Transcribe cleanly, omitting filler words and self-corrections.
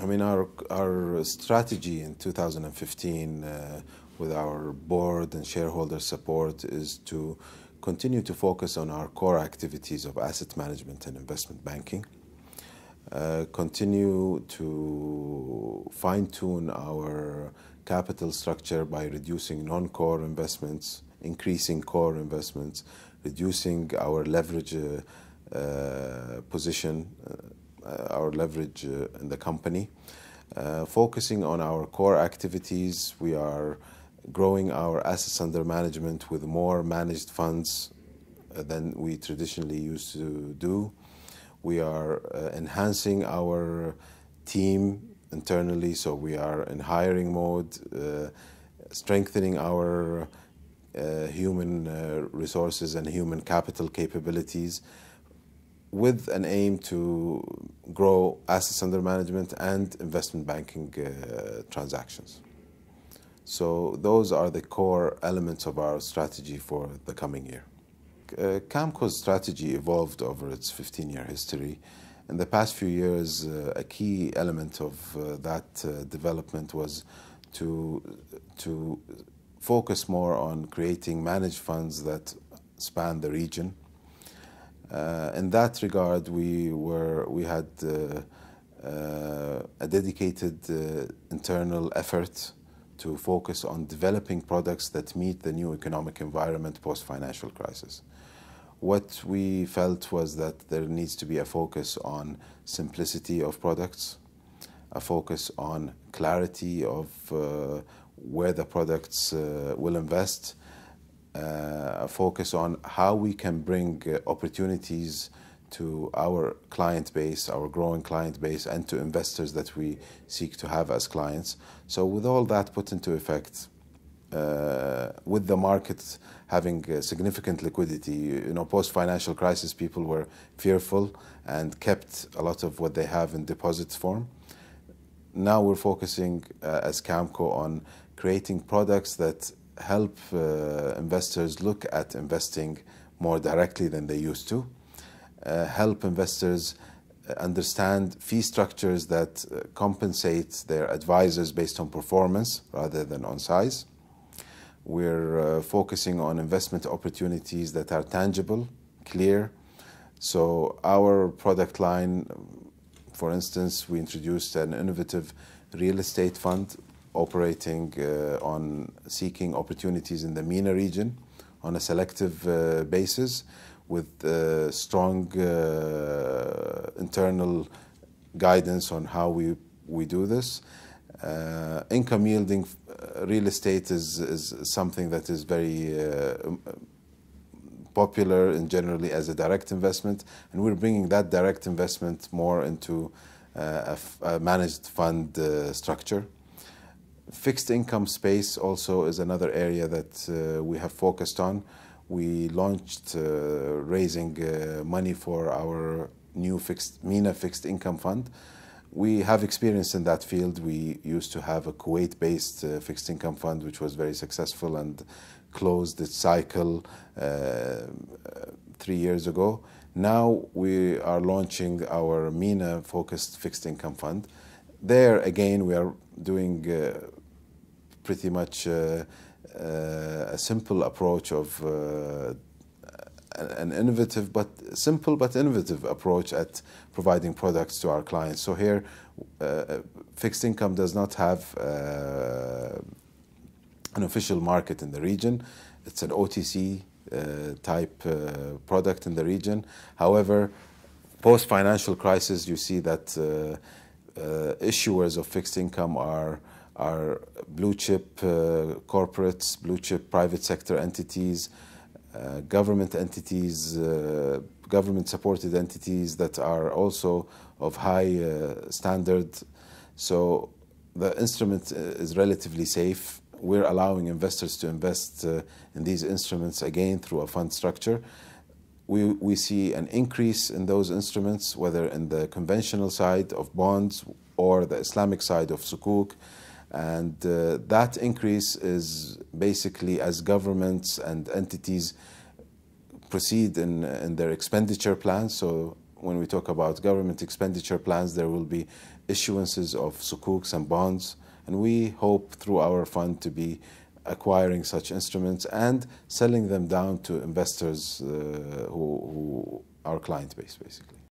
I mean, our strategy in 2015 with our board and shareholder support is to continue to focus on our core activities of asset management and investment banking. Continue to fine-tune our capital structure by reducing non-core investments, increasing core investments, reducing our leverage position, our leverage in the company. Focusing on our core activities, we are growing our assets under management with more managed funds than we traditionally used to do. We are enhancing our team internally, so we are in hiring mode, strengthening our human resources and human capital capabilities with an aim to grow assets under management and investment banking transactions. So those are the core elements of our strategy for the coming year. Kamco's strategy evolved over its 15-year history. In the past few years, a key element of that development was to focus more on creating managed funds that span the region. In that regard, we had a dedicated internal effort to focus on developing products that meet the new economic environment post-financial crisis. What we felt was that there needs to be a focus on simplicity of products, a focus on clarity of where the products will invest, a focus on how we can bring opportunities to our client base, our growing client base, and to investors that we seek to have as clients. So with all that put into effect, with the market having significant liquidity, post-financial crisis, people were fearful and kept a lot of what they have in deposit form. Now we're focusing as Kamco on creating products that help investors look at investing more directly than they used to, help investors understand fee structures that compensate their advisors based on performance rather than on size. We're focusing on investment opportunities that are tangible, clear. So our product line, for instance, we introduced an innovative real estate fund operating on seeking opportunities in the MENA region on a selective basis with strong internal guidance on how we do this. Income yielding real estate is something that is very popular and generally as a direct investment, and we're bringing that direct investment more into a managed fund structure. Fixed income space also is another area that we have focused on. We launched raising money for our new MENA fixed income fund. We have experience in that field. We used to have a Kuwait-based fixed income fund, which was very successful and closed its cycle 3 years ago. Now we are launching our MENA-focused fixed income fund. There, again, we are doing pretty much a simple approach of an innovative but simple but innovative approach at providing products to our clients. So here, fixed income does not have an official market in the region. It's an OTC type product in the region. However, post-financial crisis, you see that issuers of fixed income are blue chip corporates, blue chip private sector entities, government entities, government-supported entities that are also of high standard. So the instrument is relatively safe. We're allowing investors to invest in these instruments again through a fund structure. We see an increase in those instruments, whether in the conventional side of bonds or the Islamic side of sukuk. And that increase is basically as governments and entities proceed in their expenditure plans. So when we talk about government expenditure plans, there will be issuances of sukuks and bonds, and we hope through our fund to be acquiring such instruments and selling them down to investors who are client base, basically.